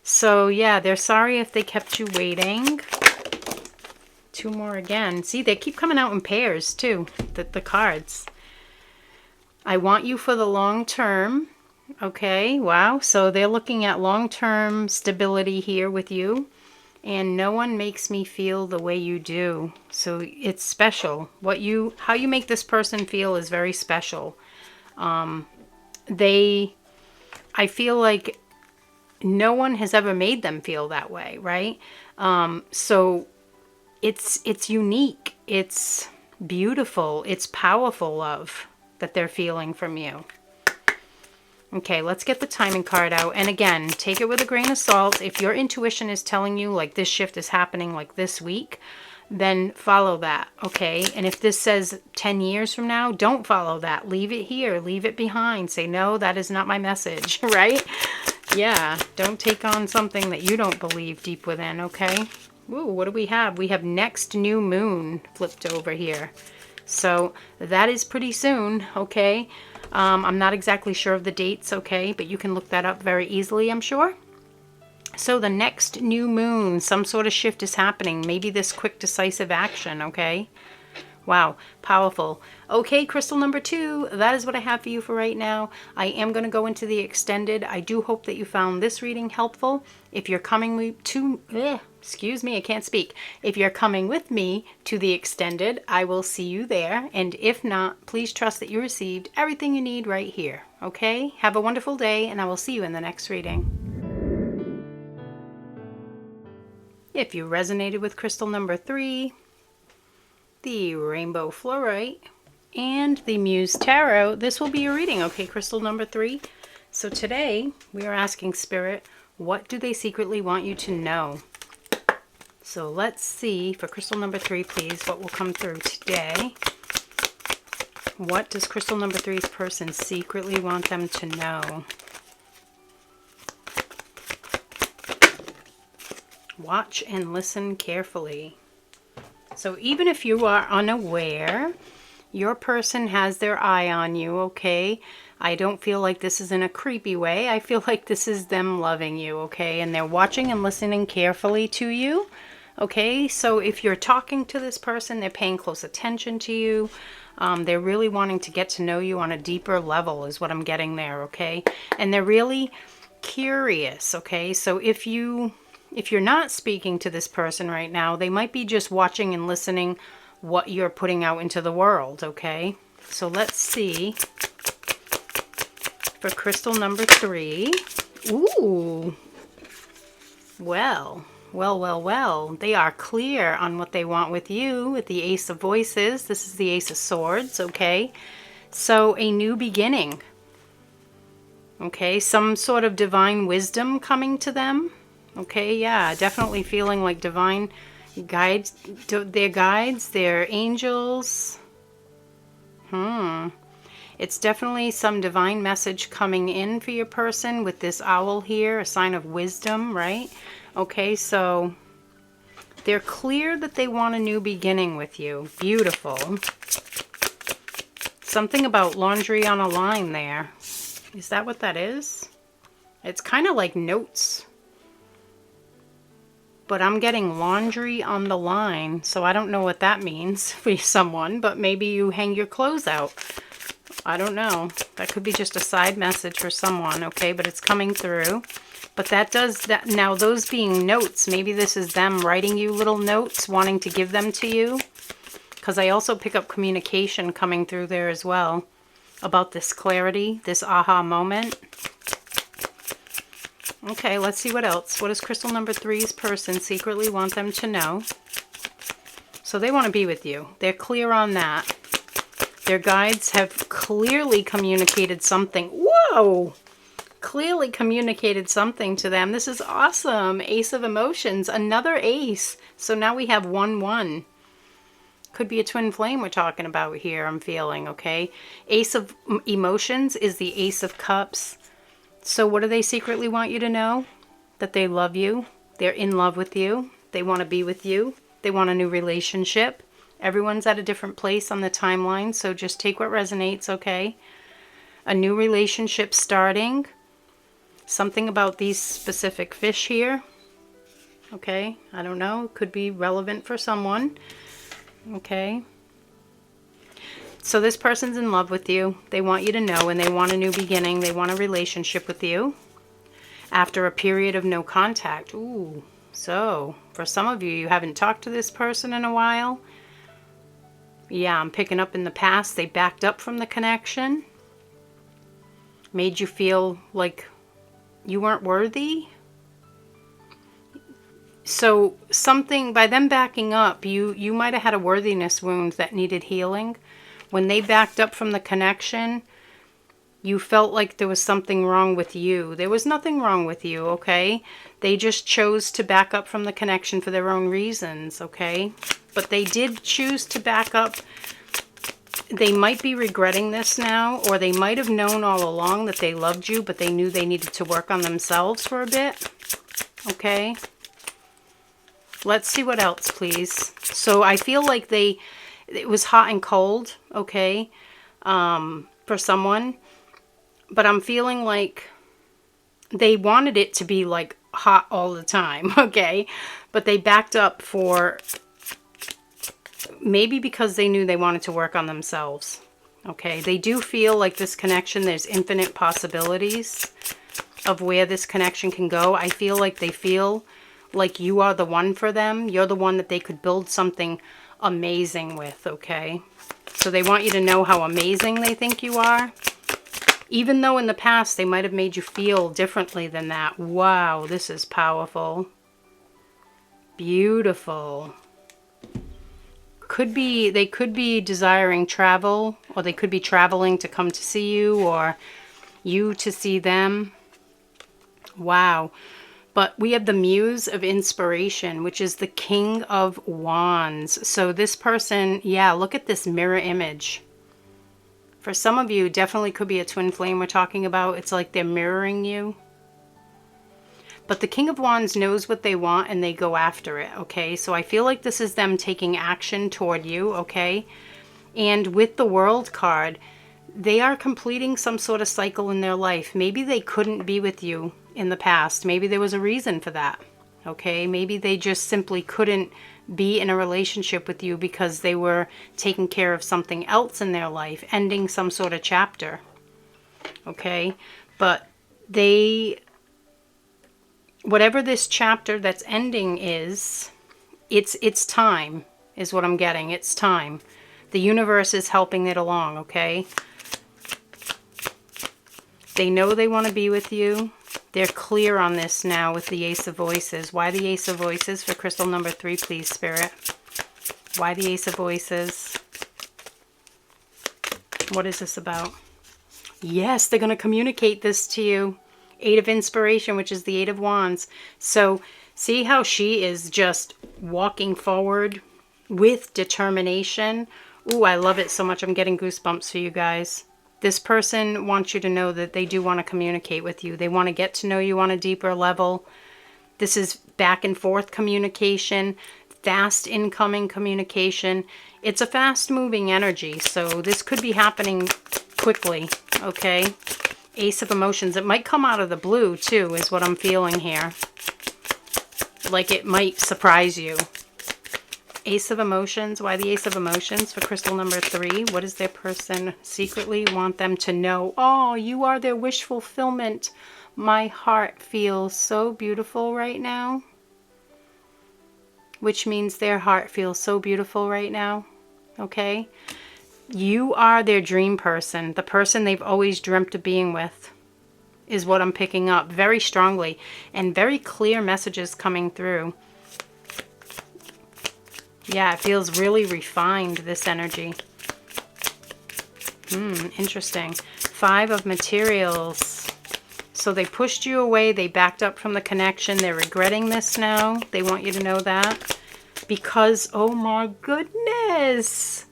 So yeah, they're sorry if they kept you waiting. 2 more again. See, they keep coming out in pairs too, the cards. I want you for the long term. Okay, wow. So they're looking at long-term stability here with you. And no one makes me feel the way you do. So it's special. How you make this person feel is very special. I feel like no one has ever made them feel that way, right? So it's unique. It's beautiful. It's powerful love that they're feeling from you. Okay, let's get the timing card out. And again, take it with a grain of salt. If your intuition is telling you like this shift is happening like this week, then follow that, okay? And if this says 10 years from now, don't follow that. Leave it here. Leave it behind. Say, no, that is not my message, right? Yeah, don't take on something that you don't believe deep within, okay? Ooh, what do we have? We have next new moon flipped over here. So that is pretty soon, okay? I'm not exactly sure of the dates, okay? But you can look that up very easily, I'm sure. So the next new moon, some sort of shift is happening. Maybe this quick, decisive action, okay? Wow, powerful. Okay, crystal number 2, that is what I have for you for right now. I am going to go into the extended. I do hope that you found this reading helpful. If you're coming to, excuse me, I can't speak. If you're coming with me to the extended, I will see you there. And if not, please trust that you received everything you need right here. Okay? Have a wonderful day, and I will see you in the next reading. If you resonated with crystal number 3, the Rainbow Fluorite, and the Muse Tarot, this will be your reading, okay, crystal number 3. So today, we are asking Spirit, what do they secretly want you to know? So let's see, for crystal number 3, please, what will come through today. What does crystal number 3's person secretly want them to know? Watch and listen carefully. So even if you are unaware, your person has their eye on you, okay? I don't feel like this is in a creepy way. I feel like this is them loving you, okay? And they're watching and listening carefully to you, okay? So if you're talking to this person, they're paying close attention to you. They're really wanting to get to know you on a deeper level is what I'm getting there, okay? And they're really curious, okay? So if you're not speaking to this person right now, they might be just watching and listening what you're putting out into the world, okay? So let's see for crystal number 3. Ooh. Well. They are clear on what they want with you with the Ace of Voices. This is the Ace of Swords, okay? So a new beginning. Okay, some sort of divine wisdom coming to them. Okay, yeah, definitely feeling like divine guides, their angels. It's definitely some divine message coming in for your person with this owl here, a sign of wisdom, right? Okay, so They're clear that they want a new beginning with you. Beautiful. Something about laundry on a line there. Is that what that is? It's kind of like notes. But I'm getting laundry on the line, so I don't know what that means for someone, but maybe you hang your clothes out. I don't know. That could be just a side message for someone, okay? But it's coming through. But that does that. Now, those being notes, maybe this is them writing you little notes, wanting to give them to you. Because I also pick up communication coming through there as well about this clarity, this aha moment. Okay, let's see what else. What does crystal number 3's person secretly want them to know? So they want to be with you. They're clear on that. Their guides have clearly communicated something. Whoa! Clearly communicated something to them. This is awesome. Ace of emotions. Another ace. So now we have 1-1. Could be a twin flame we're talking about here, I'm feeling, okay? Ace of emotions is the Ace of Cups. So what do they secretly want you to know? That they love you. They're in love with you. They want to be with you. They want a new relationship. Everyone's at a different place on the timeline, so just take what resonates, okay? A new relationship starting. Something about these specific fish here. Okay, I don't know. Could be relevant for someone. Okay. So this person's in love with you. They want you to know, and they want a new beginning. They want a relationship with you after a period of no contact. Ooh, so for some of you, you haven't talked to this person in a while. Yeah, I'm picking up in the past. They backed up from the connection. Made you feel like you weren't worthy. So something, by them backing up, you might have had a worthiness wound that needed healing. When they backed up from the connection, you felt like there was something wrong with you. There was nothing wrong with you, okay? They just chose to back up from the connection for their own reasons, okay? But they did choose to back up. They might be regretting this now, or they might have known all along that they loved you, but they knew they needed to work on themselves for a bit, okay? Let's see what else, please. So I feel like it was hot and cold, okay, for someone. But I'm feeling like they wanted it to be like hot all the time, okay? But they backed up for maybe because they knew they wanted to work on themselves, okay? They do feel like this connection, there's infinite possibilities of where this connection can go. I feel like they feel like you are the one for them. You're the one that they could build something amazing with, okay? So they want you to know how amazing they think you are. Even though in the past they might have made you feel differently than that. Wow, this is powerful. Beautiful. They could be desiring travel, or they could be traveling to come to see you, or you to see them. Wow. But we have the Muse of Inspiration, which is the King of Wands. So this person, yeah, look at this mirror image. For some of you, definitely could be a twin flame we're talking about. It's like they're mirroring you. But the King of Wands knows what they want and they go after it, okay? So I feel like this is them taking action toward you, okay? And with the World card, they are completing some sort of cycle in their life. Maybe they couldn't be with you in the past. Maybe there was a reason for that, okay? Maybe they just simply couldn't be in a relationship with you because they were taking care of something else in their life, ending some sort of chapter, okay? But whatever this chapter that's ending is, it's time, is what I'm getting. It's time. The universe is helping it along, okay? They know they want to be with you. They're clear on this now with the Ace of Voices. Why the Ace of Voices for crystal number 3, please, Spirit? Why the Ace of Voices? What is this about? Yes, they're going to communicate this to you. 8 of Inspiration, which is the 8 of Wands. So see how she is just walking forward with determination. Ooh, I love it so much. I'm getting goosebumps for you guys. This person wants you to know that they do want to communicate with you. They want to get to know you on a deeper level. This is back and forth communication. fast incoming communication. It's a fast moving energy, so this could be happening quickly, okay? Ace of Emotions. It might come out of the blue too, is what I'm feeling here. Like it might surprise you. Ace of Emotions. Why the Ace of Emotions for crystal number 3? What does their person secretly want them to know? Oh, you are their wish fulfillment. My heart feels so beautiful right now. Which means their heart feels so beautiful right now. Okay? You are their dream person. The person they've always dreamt of being with. Is what I'm picking up very strongly. And very clear messages coming through. Yeah, it feels really refined, this energy. Interesting. 5 of Materials. So they pushed you away. They backed up from the connection. They're regretting this now. They want you to know that. Because, oh my goodness.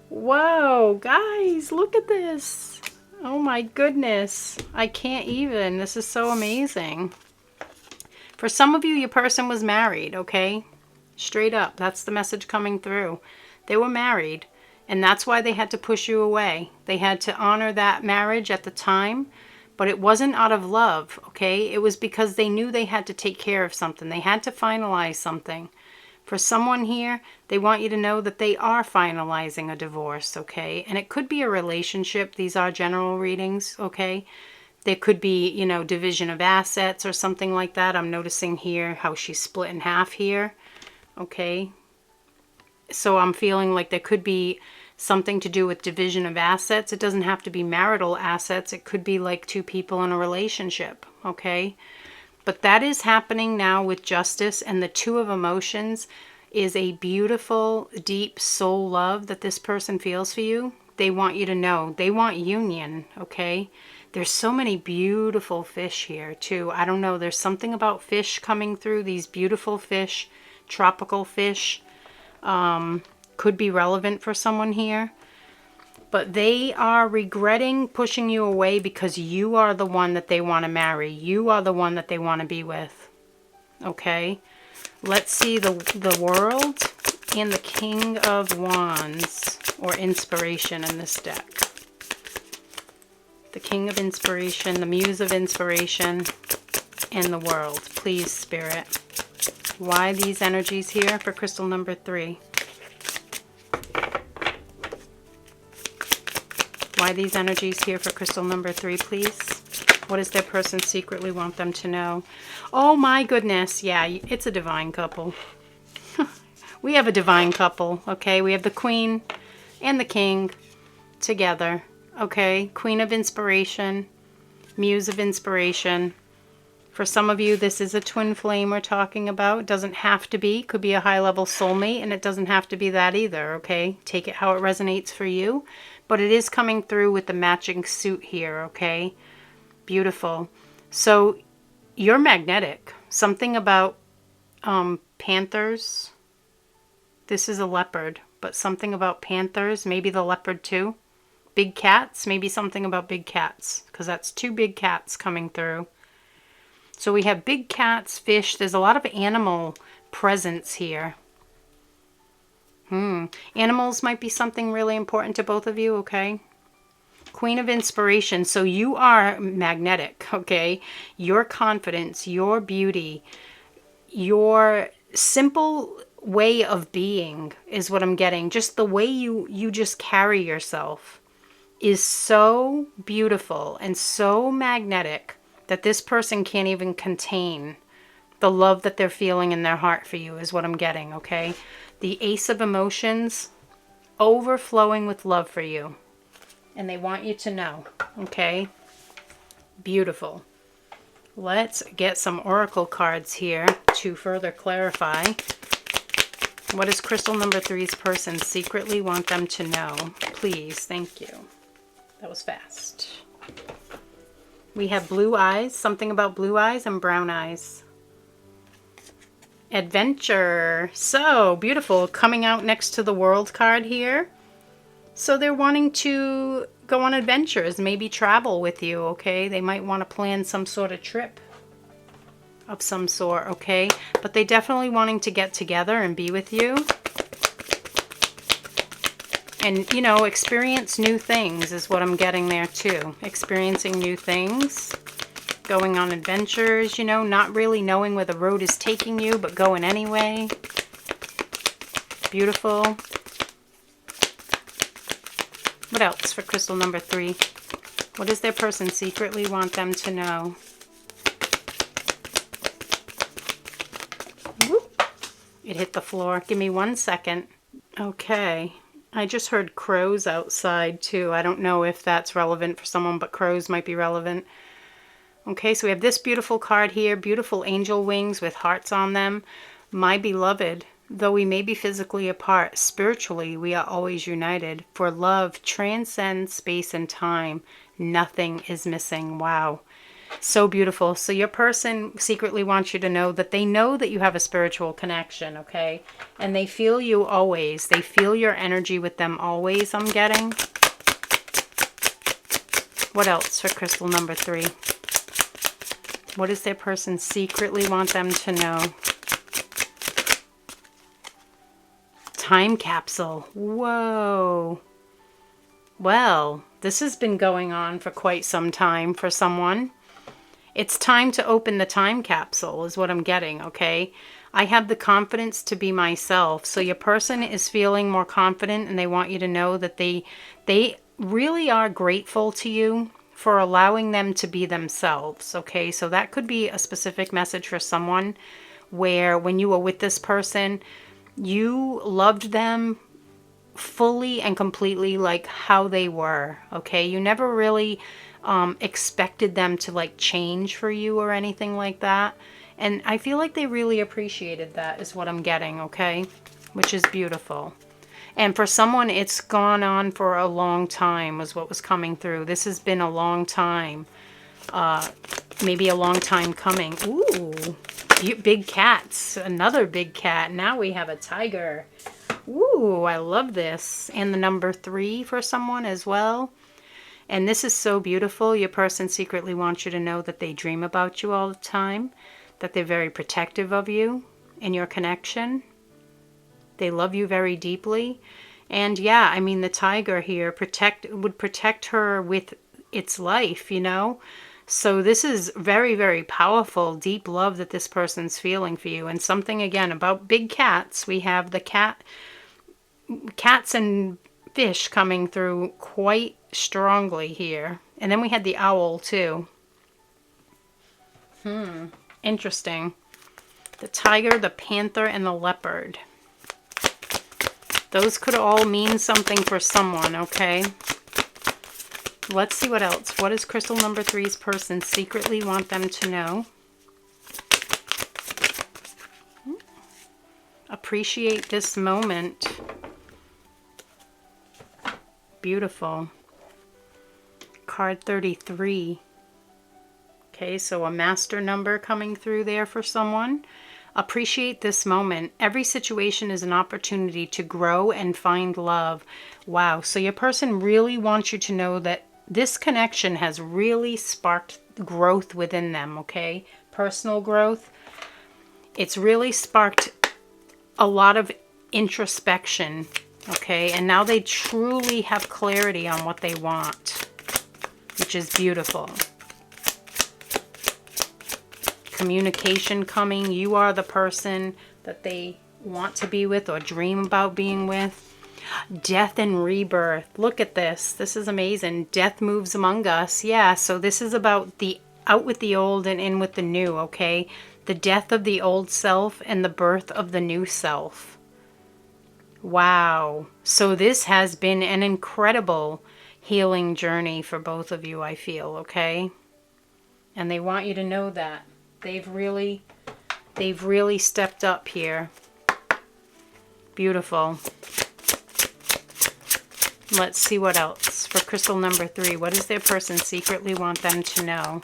Whoa, guys, look at this. Oh my goodness. I can't even. This is so amazing. For some of you, your person was married, okay? Straight up, that's the message coming through. They were married, and that's why they had to push you away. They had to honor that marriage at the time, but it wasn't out of love, okay? It was because they knew they had to take care of something. They had to finalize something. For someone here, they want you to know that they are finalizing a divorce, okay? And it could be a relationship. These are general readings, okay? There could be, you know, division of assets or something like that. I'm noticing here how she's split in half here. Okay, so I'm feeling like there could be something to do with division of assets. It doesn't have to be marital assets. It could be like 2 people in a relationship, okay? But that is happening now with Justice, and the 2 of Emotions is a beautiful, deep soul love that this person feels for you. They want you to know. They want union, okay? There's so many beautiful fish here, too. I don't know. There's something about fish coming through, these beautiful fish. Tropical fish could be relevant for someone here, but they are regretting pushing you away because you are the one that they want to marry. You are the one that they want to be with. Okay, let's see the World and the King of Wands, or Inspiration in this deck. The King of Inspiration, the Muse of Inspiration, and the World. Please, Spirit. Why these energies here for crystal number 3? Why these energies here for crystal number 3, please? What does their person secretly want them to know? Oh my goodness. Yeah, it's a divine couple. We have a divine couple, okay? We have the Queen and the King together, okay? Queen of Inspiration, Muse of Inspiration. For some of you, this is a twin flame we're talking about. It doesn't have to be. Could be a high-level soulmate, and it doesn't have to be that either, okay? Take it how it resonates for you. But it is coming through with the matching suit here, okay? Beautiful. So, you're magnetic. Something about panthers. This is a leopard, but something about panthers. Maybe the leopard too. Big cats. Maybe something about big cats, because that's 2 big cats coming through. So we have big cats, fish. There's a lot of animal presence here. Animals might be something really important to both of you, okay? Queen of Inspiration. So you are magnetic, okay? Your confidence, your beauty, your simple way of being is what I'm getting. Just the way you just carry yourself is so beautiful and so magnetic that this person can't even contain the love that they're feeling in their heart for you is what I'm getting, okay? The Ace of Emotions, overflowing with love for you. And they want you to know, okay? Beautiful. Let's get some oracle cards here to further clarify. What does crystal number 3's person secretly want them to know? Please, thank you. That was fast. We have blue eyes, something about blue eyes and brown eyes. Adventure. So beautiful. Coming out next to the World card here. So they're wanting to go on adventures, maybe travel with you, okay? They might want to plan some sort of trip. of some sort, okay? But they definitely wanting to get together and be with you. And, you know, experience new things is what I'm getting there too. Experiencing new things. Going on adventures, you know, not really knowing where the road is taking you, but going anyway. Beautiful. What else for crystal number 3? What does their person secretly want them to know? Whoop. It hit the floor. Give me 1 second. Okay. I just heard crows outside too. I don't know if that's relevant for someone, but crows might be relevant. Okay, so we have this beautiful card here. Beautiful angel wings with hearts on them. My beloved, though we may be physically apart, spiritually we are always united. For love transcends space and time. Nothing is missing. Wow. So beautiful. So your person secretly wants you to know that they know that you have a spiritual connection, okay? And they feel you always. They feel your energy with them always, I'm getting. What else for crystal number 3? What does their person secretly want them to know? Time capsule. Whoa. Well, this has been going on for quite some time for someone. It's time to open the time capsule is what I'm getting, okay? I have the confidence to be myself. So your person is feeling more confident and they want you to know that they really are grateful to you for allowing them to be themselves, okay? So that could be a specific message for someone where when you were with this person, you loved them fully and completely like how they were, okay? You never really expected them to like change for you or anything like that. And I feel like they really appreciated that is what I'm getting, okay? Which is beautiful. And for someone, it's gone on for a long time was what was coming through. This has been a long time. Maybe a long time coming. Ooh, big cats. Another big cat. Now we have a tiger. Ooh, I love this. And the number 3 for someone as well. And this is so beautiful. Your person secretly wants you to know that they dream about you all the time, that they're very protective of you and your connection. They love you very deeply. And yeah, I mean, the tiger here would protect her with its life, you know. So this is very, very powerful, deep love that this person's feeling for you. And something, again, about big cats. We have the cats and fish coming through quite strongly here. And then we had the owl too. Interesting. The tiger, the panther, and the leopard. Those could all mean something for someone, okay? Let's see what else. What does crystal number 3's person secretly want them to know? Appreciate this moment. Beautiful. Card 33. Okay, so a master number coming through there for someone. Appreciate this moment. Every situation is an opportunity to grow and find love. Wow. So your person really wants you to know that this connection has really sparked growth within them, okay? Personal growth. It's really sparked a lot of introspection, okay? And now they truly have clarity on what they want, which is beautiful. Communication coming. You are the person that they want to be with or dream about being with. Death and rebirth. Look at this. This is amazing. Death moves among us. Yeah, so this is about the out with the old and in with the new, okay? The death of the old self and the birth of the new self. Wow. So this has been an incredible healing journey for both of you, I feel, okay? And they want you to know that. They've really stepped up here. Beautiful. Let's see what else. For crystal number 3, what does their person secretly want them to know?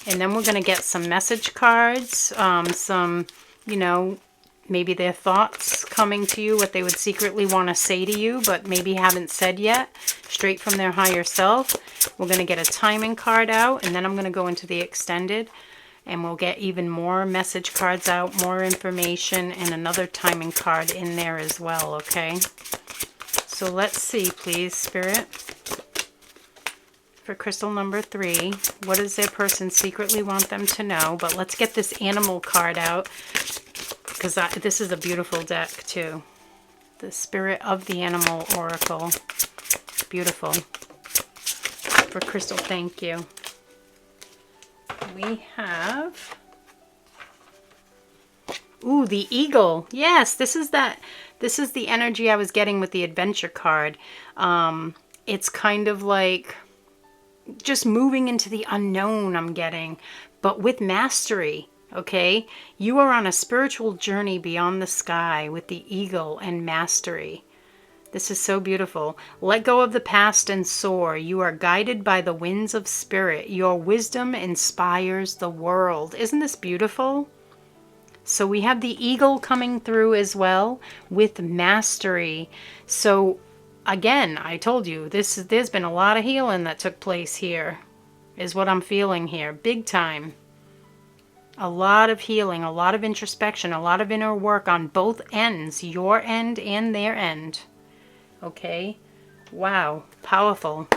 And then we're going to get some message cards, some, you know, maybe their thoughts coming to you, what they would secretly want to say to you, but maybe haven't said yet, straight from their higher self. We're going to get a timing card out, and then I'm going to go into the extended. And we'll get even more message cards out, more information, and another timing card in there as well, okay? So let's see, please, Spirit. For crystal number 3, what does their person secretly want them to know? But let's get this animal card out, because this is a beautiful deck, too. The Spirit of the Animal Oracle. Beautiful. For crystal, thank you. We have, ooh, the eagle. Yes, this is the energy I was getting with the adventure card. It's kind of like just moving into the unknown, I'm getting, but with mastery, okay? You are on a spiritual journey beyond the sky with the eagle and mastery. This is so beautiful. Let go of the past and soar. You are guided by the winds of spirit. Your wisdom inspires the world. Isn't this beautiful? So we have the eagle coming through as well with mastery. So again, I told you, there's been a lot of healing that took place here, is what I'm feeling here. Big time. A lot of healing, a lot of introspection, a lot of inner work on both ends, your end and their end. Okay, wow, powerful.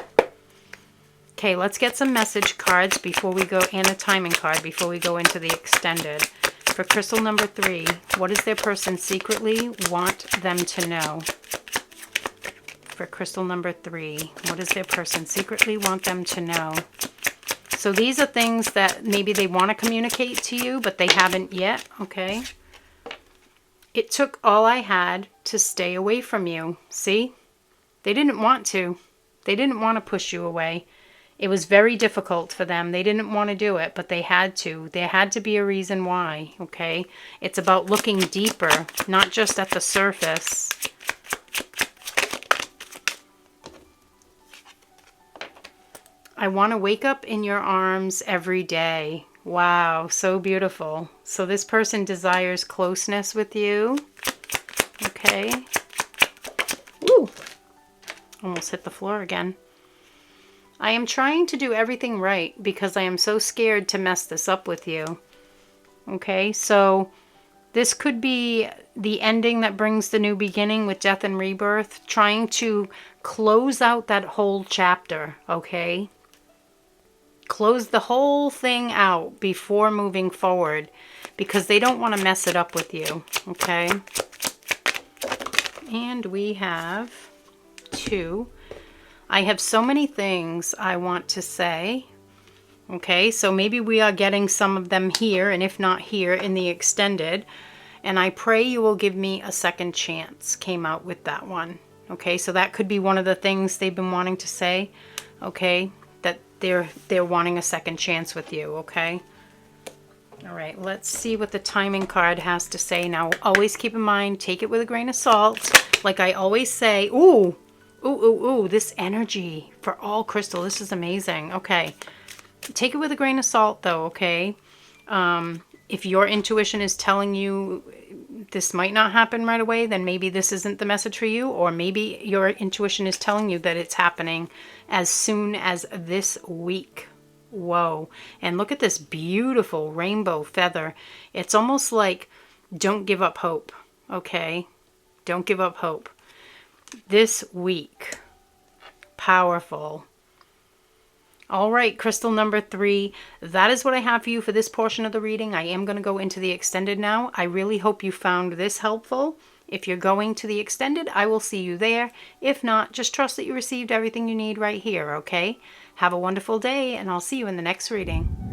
Okay, let's get some message cards before we go, and a timing card before we go into the extended. For crystal number 3, what does their person secretly want them to know? For crystal number 3, what does their person secretly want them to know? So these are things that maybe they want to communicate to you, but they haven't yet, okay? It took all I had to stay away from you. See? They didn't want to. They didn't want to push you away. It was very difficult for them. They didn't want to do it, but they had to. There had to be a reason why, okay? It's about looking deeper, not just at the surface. I want to wake up in your arms every day. Wow, so beautiful. So this person desires closeness with you. Okay. Ooh, almost hit the floor again. I am trying to do everything right because I am so scared to mess this up with you. Okay, so this could be the ending that brings the new beginning with death and rebirth. Trying to close out that whole chapter, okay? Close the whole thing out before moving forward because they don't want to mess it up with you, okay? And we have 2. I have so many things I want to say, okay? So maybe we are getting some of them here, and if not here, in the extended. And I pray you will give me a second chance, came out with that one, okay? So that could be one of the things they've been wanting to say, okay? That they're wanting a second chance with you, okay? All right, let's see what the timing card has to say. Now, always keep in mind, take it with a grain of salt. Like I always say, ooh, ooh, ooh, ooh, this energy for all crystal, this is amazing. Okay, take it with a grain of salt though, okay? If your intuition is telling you this might not happen right away, then maybe this isn't the message for you, or maybe your intuition is telling you that it's happening as soon as this week. Whoa. And look at this beautiful rainbow feather. It's almost like don't give up hope, okay? Don't give up hope. This week. Powerful. All right, crystal number 3, that is what I have for you for this portion of the reading. I am going to go into the extended now. I really hope you found this helpful. If you're going to the extended, I will see you there. If not, just trust that you received everything you need right here, okay? Have a wonderful day, and I'll see you in the next reading.